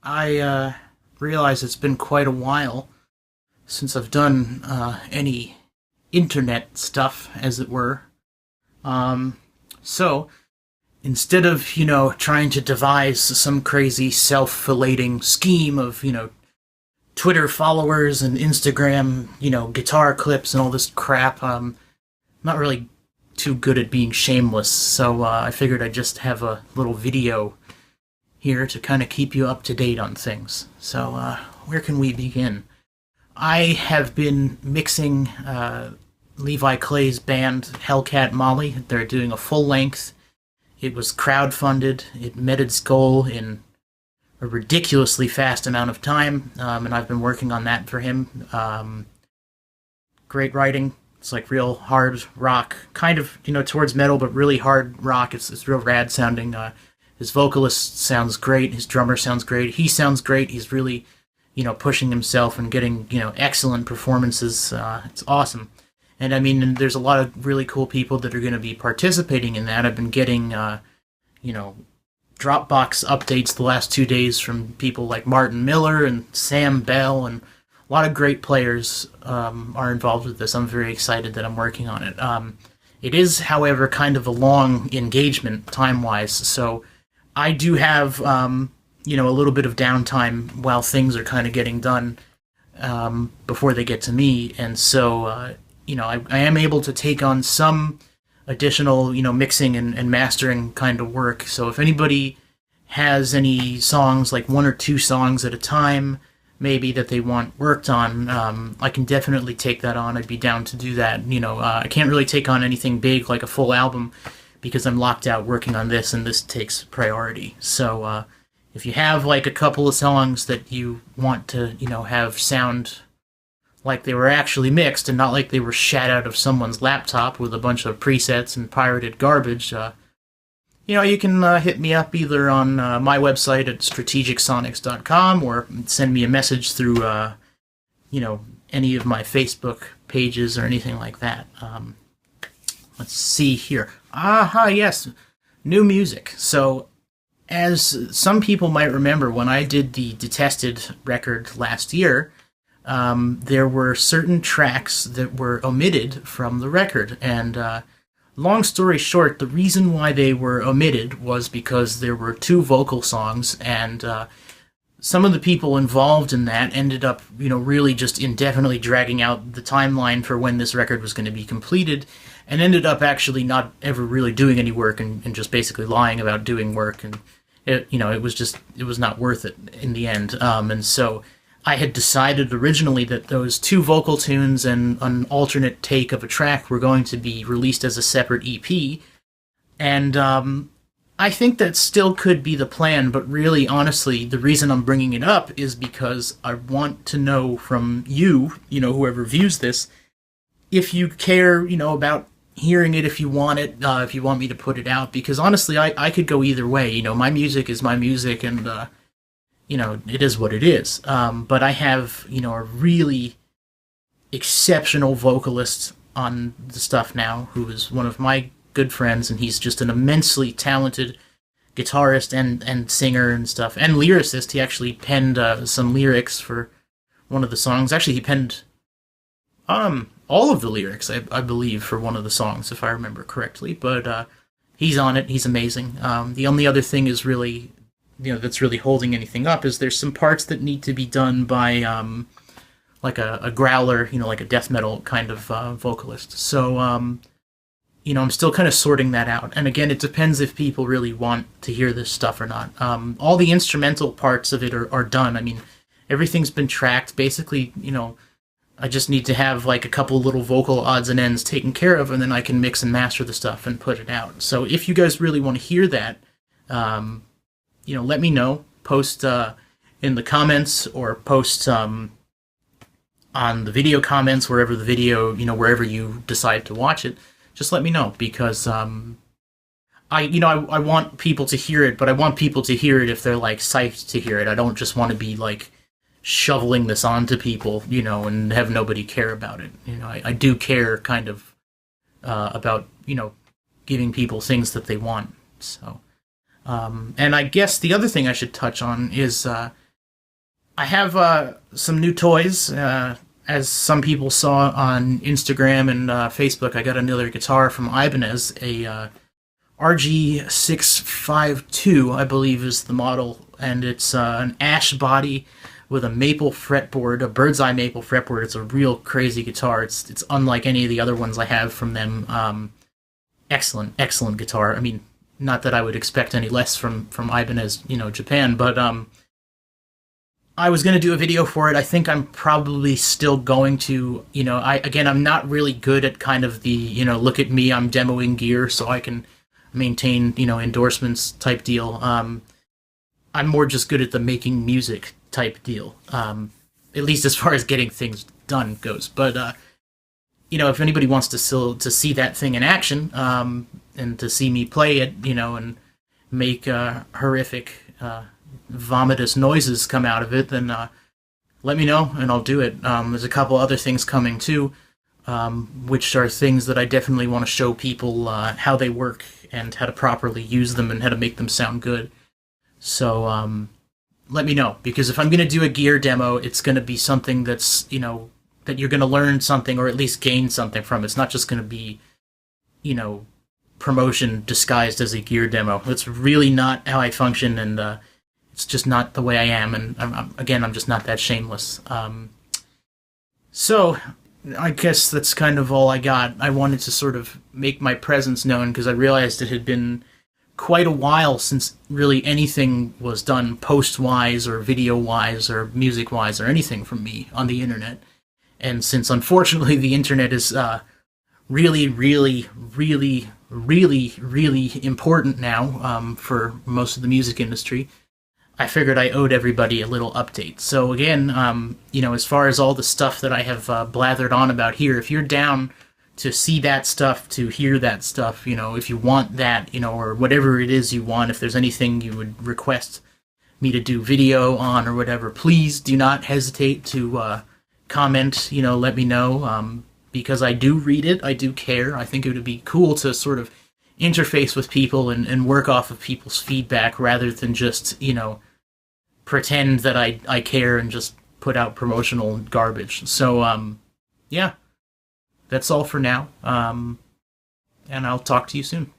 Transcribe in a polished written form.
I realize it's been quite a while since I've done any internet stuff, as it were. Um, so, instead of, trying to devise some crazy self-filleting scheme of, Twitter followers and Instagram, guitar clips and all this crap, I'm not really too good at being shameless, so I figured I'd just have a little video here to kind of keep you up to date on things. So, where can we begin? I have been mixing Levi Clay's band Hellcat Molly. They're doing a full length. It was crowdfunded. It met its goal in a ridiculously fast amount of time, and I've been working on that for him. Great writing. It's like real hard rock, kind of towards metal, but really hard rock. It's real rad sounding. His vocalist sounds great. His drummer sounds great. He sounds great. He's really, pushing himself and getting, excellent performances. It's awesome. And I mean, there's a lot of really cool people that are going to be participating in that. I've been getting, Dropbox updates the last 2 days from people like Martin Miller and Sam Bell, and a lot of great players are involved with this. I'm very excited that I'm working on it. It is, however, kind of a long engagement time-wise, so I do have, a little bit of downtime while things are kind of getting done before they get to me, and so, I am able to take on some additional, mixing and mastering kind of work. So if anybody has any songs, like one or two songs at a time, maybe that they want worked on, I can definitely take that on. I'd be down to do that. I can't really take on anything big like a full album because I'm locked out working on this, and this takes priority. So if you have like a couple of songs that you want to, have sound like they were actually mixed and not like they were shat out of someone's laptop with a bunch of presets and pirated garbage, you can hit me up either on my website at strategicsonics.com or send me a message through, any of my Facebook pages or anything like that. Let's see here. Aha, yes, new music. So, as some people might remember, when I did the Detested record last year, there were certain tracks that were omitted from the record, and long story short, the reason why they were omitted was because there were two vocal songs, and some of the people involved in that ended up, really just indefinitely dragging out the timeline for when this record was going to be completed, and ended up actually not ever really doing any work and just basically lying about doing work, and it was not worth it in the end, and so I had decided originally that those two vocal tunes and an alternate take of a track were going to be released as a separate EP, and I think that still could be the plan, but really, honestly, the reason I'm bringing it up is because I want to know from you, whoever views this, if you care, about hearing it, if you want it, if you want me to put it out, because honestly, I could go either way. My music is my music, and it is what it is. But I have, a really exceptional vocalist on the stuff now, who is one of my good friends, and he's just an immensely talented guitarist and singer and stuff, and lyricist. He actually penned some lyrics for one of the songs. Actually, he penned all of the lyrics, I believe, for one of the songs, if I remember correctly. But he's on it. He's amazing. The only other thing is really, that's really holding anything up is there's some parts that need to be done by, like a growler, like a death metal kind of vocalist. So, I'm still kind of sorting that out. And again, it depends if people really want to hear this stuff or not. All the instrumental parts of it are done. I mean, everything's been tracked. Basically, I just need to have like a couple little vocal odds and ends taken care of, and then I can mix and master the stuff and put it out. So if you guys really want to hear that, let me know. Post in the comments, or post on the video comments, wherever the video, wherever you decide to watch it. Just let me know, because I want people to hear it, but I want people to hear it if they're like psyched to hear it. I don't just want to be like shoveling this onto people, and have nobody care about it. I do care kind of about, giving people things that they want. So, and I guess the other thing I should touch on is I have some new toys. As some people saw on Instagram and Facebook, I got another guitar from Ibanez, a RG652, I believe is the model, and it's an ash body with a maple fretboard, a bird's eye maple fretboard. It's a real crazy guitar. It's unlike any of the other ones I have from them. Excellent, excellent guitar. I mean, not that I would expect any less from Ibanez, Japan, but I was going to do a video for it. I think I'm probably still going to, I'm not really good at kind of the, look at me, I'm demoing gear so I can maintain, endorsements type deal. I'm more just good at the making music type deal, at least as far as getting things done goes. But, if anybody wants to see that thing in action, and to see me play it, and make horrific, vomitous noises come out of it, then let me know and I'll do it. There's a couple other things coming too, which are things that I definitely want to show people how they work and how to properly use them and how to make them sound good. So let me know, because if I'm going to do a gear demo, it's going to be something that's, that you're going to learn something or at least gain something from. It's not just going to be, promotion disguised as a gear demo. That's really not how I function, and it's just not the way I am, and I'm just not that shameless. So, I guess that's kind of all I got. I wanted to sort of make my presence known because I realized it had been quite a while since really anything was done post-wise or video-wise or music-wise or anything from me on the internet. And since, unfortunately, the internet is really, really, really, really, really important now for most of the music industry, I figured I owed everybody a little update. So again, as far as all the stuff that I have blathered on about here, if you're down to see that stuff, to hear that stuff, if you want that, or whatever it is you want, if there's anything you would request me to do video on or whatever, please do not hesitate to comment, let me know, because I do read it, I do care. I think it would be cool to sort of interface with people and work off of people's feedback rather than just, pretend that I care and just put out promotional garbage. So, yeah, that's all for now. And I'll talk to you soon.